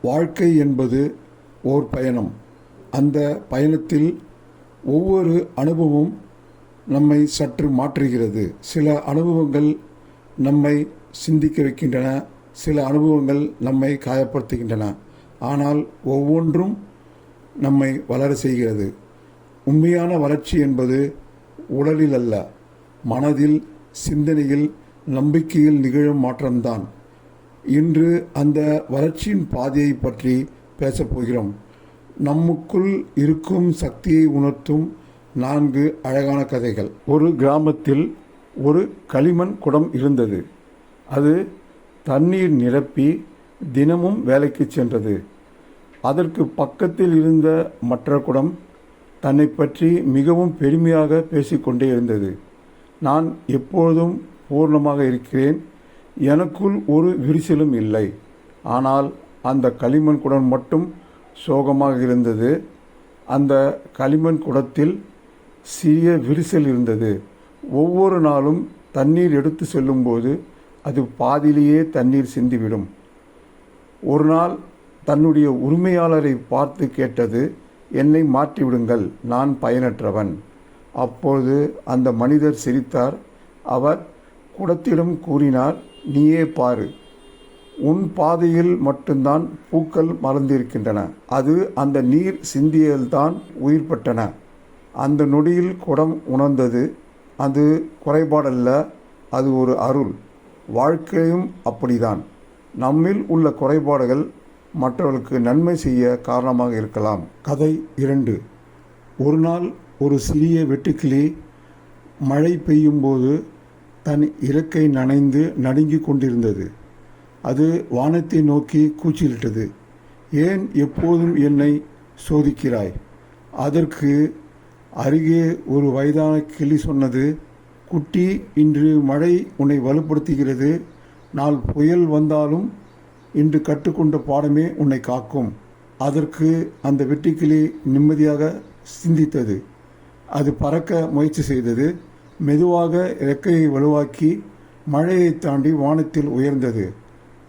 வாழ்க்கை என்பது ஓர் பயணம். அந்த பயணத்தில் ஒவ்வொரு அனுபவமும் நம்மை சற்று மாற்றுகிறது. சில அனுபவங்கள் நம்மை சிந்திக்க வைக்கின்றன, சில அனுபவங்கள் நம்மை காயப்படுத்துகின்றன. ஆனால் ஒவ்வொன்றும் நம்மை வளர செய்கிறது. உண்மையான வளர்ச்சி என்பது உடலில் அல்ல, மனதில், சிந்தனையில், நம்பிக்கையில் நிகழும் மாற்றம்தான். இன்று அந்த வளர்ச்சியின் பாதையை பற்றி பேசப்போகிறோம். நமக்குள் இருக்கும் சக்தியை உணர்த்தும் 4 அழகான கதைகள். ஒரு கிராமத்தில் ஒரு களிமண் குடம் இருந்தது. அது தண்ணீர் நிரப்பி தினமும் வேலைக்கு சென்றது. அதற்கு பக்கத்தில் இருந்த மற்ற குடம் தன்னை பற்றி மிகவும் பெருமையாக பேசிக்கொண்டே இருந்தது. நான் எப்பொழுதும் பூர்ணமாக இருக்கிறேன், எனக்குள் ஒரு விரிசலும் இல்லை. ஆனால் அந்த களிமண் குடம் மட்டும் சோகமாக இருந்தது. அந்த களிமண் குடத்தில் சிறிய விரிசல் இருந்தது. ஒவ்வொரு நாளும் தண்ணீர் எடுத்து செல்லும்போது அது பாதியிலேயே தண்ணீர் சிந்திவிடும். ஒரு நாள் தன்னுடைய உரிமையாளரை பார்த்து கேட்டது, என்னை மாற்றிவிடுங்கள், நான் பயனற்றவன். அப்போது அந்த மனிதர் சிரித்தார். அவர் குடத்திடம் கூறினார், நீயே பாரு, உன் பாதையில் மட்டும்தான் பூக்கள் மலர்ந்திருக்கின்றன. அது அந்த நீர் சிந்தியல்தான் உயிர் பெற்றன. அந்த நொடியில் குடம் உணர்ந்தது, அது குறைபாடல்ல, அது ஒரு அருள். வாழ்க்கையும் அப்படிதான். நம்மில் உள்ள குறைபாடுகள் மற்றவர்களுக்கு நன்மை செய்ய காரணமாக இருக்கலாம். கதை 2. ஒரு நாள் ஒரு சிறிய வெட்டுக்கிளி மழை பெய்யும்போது தன் இறக்கை நனைந்து நடுங்கிக் கொண்டிருந்தது. அது வானத்தை நோக்கி கூச்சலிட்டது, ஏன் எப்போதும் என்னை சோதிக்கிறாய்? அதற்கு அருகே ஒரு வயதான கிளி சொன்னது, குட்டி, இன்று மழை உன்னை வலுப்படுத்துகிறது. நாள் புயல் வந்தாலும் இன்று கற்றுக்கொண்ட பாடமே உன்னை காக்கும். அதற்கு அந்த வெட்டுக்கிளி நிம்மதியாக சிந்தித்தது. அது பறக்க முயற்சி செய்தது. மெதுவாக இறக்கையை வலுவாக்கி மழையை தாண்டி வானத்தில் உயர்ந்தது.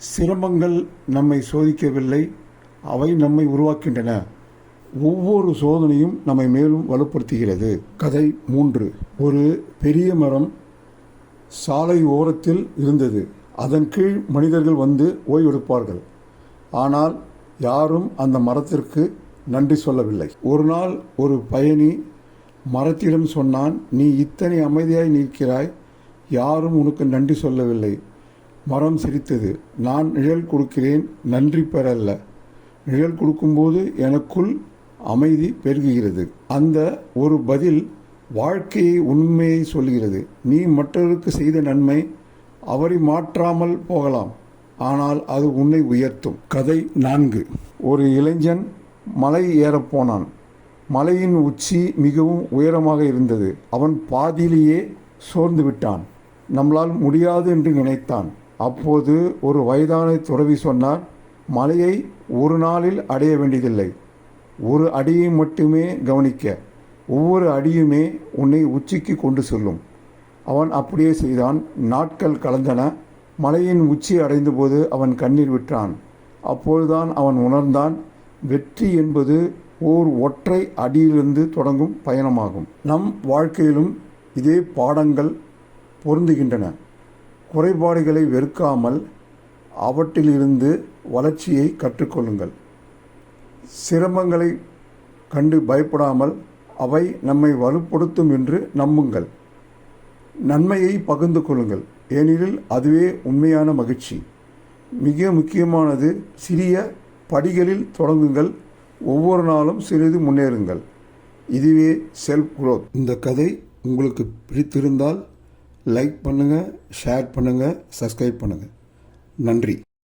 சிரமங்கள் நம்மை சோதிக்கவில்லை, அவை நம்மை உருவாக்கின்றன. ஒவ்வொரு சோதனையும் நம்மை மேலும் வலுப்படுத்துகிறது. கதை 3. ஒரு பெரிய மரம் சாலை ஓரத்தில் இருந்தது. அதன் கீழ் மனிதர்கள் வந்து ஓய்வெடுப்பார்கள். ஆனால் யாரும் அந்த மரத்திற்கு நன்றி சொல்லவில்லை. ஒரு நாள் ஒரு பயணி மரத்திடம் சொன்னான், நீ இத்தனை அமைதியாய் நிற்கிறாய், யாரும் உனக்கு நன்றி சொல்லவில்லை. மரம் சிரித்தது, நான் நிழல் கொடுக்கிறேன், நன்றி பெறல்ல. நிழல் கொடுக்கும்போது எனக்குள் அமைதி பெருகுகிறது. அந்த ஒரு பதில் வாழ்க்கையை உண்மையை சொல்கிறது. நீ மற்றவருக்கு செய்த நன்மை அவரை மாற்றாமல் போகலாம், ஆனால் அது உன்னை உயர்த்தும். கதை 4. ஒரு இளைஞன் மலை ஏறப்போனான். மலையின் உச்சி மிகவும் உயரமாக இருந்தது. அவன் பாதியிலேயே சோர்ந்து விட்டான். நம்மளால் முடியாது என்று நினைத்தான். அப்போது ஒரு வயதான துறவி சொன்னார், மலையை ஒரு நாளில் அடைய வேண்டியதில்லை, ஒரு அடியை மட்டுமே கவனிக்க. ஒவ்வொரு அடியுமே உன்னை உச்சிக்கு கொண்டு செல்லும். அவன் அப்படியே செய்தான். நாட்கள் கலந்தன. மலையின் உச்சி அடைந்தபோது அவன் கண்ணீர் விட்டான். அப்போதுதான் அவன் உணர்ந்தான், வெற்றி என்பது ஓர் ஒற்றை அடியிலிருந்து தொடங்கும் பயணமாகும். நம் வாழ்க்கையிலும் இதே பாடங்கள் பொருந்துகின்றன. குறைபாடுகளை வெறுக்காமல் அவற்றிலிருந்து வளர்ச்சியை கற்றுக்கொள்ளுங்கள். சிரமங்களை கண்டு பயப்படாமல் அவை நம்மை வலுப்படுத்தும் என்று நம்புங்கள். நன்மையை பகிர்ந்து கொள்ளுங்கள், ஏனெனில் அதுவே உண்மையான மகிழ்ச்சி. மிக முக்கியமானது, சிறிய படிகளில் தொடங்குங்கள், ஒவ்வொரு நாளும் சிறிது முன்னேறுங்கள். இதுவே செல்ஃப் குரோத். இந்த கதை உங்களுக்கு பிடித்திருந்தால் லைக் பண்ணுங்கள், ஷேர் பண்ணுங்கள், சப்ஸ்கிரைப் பண்ணுங்கள். நன்றி.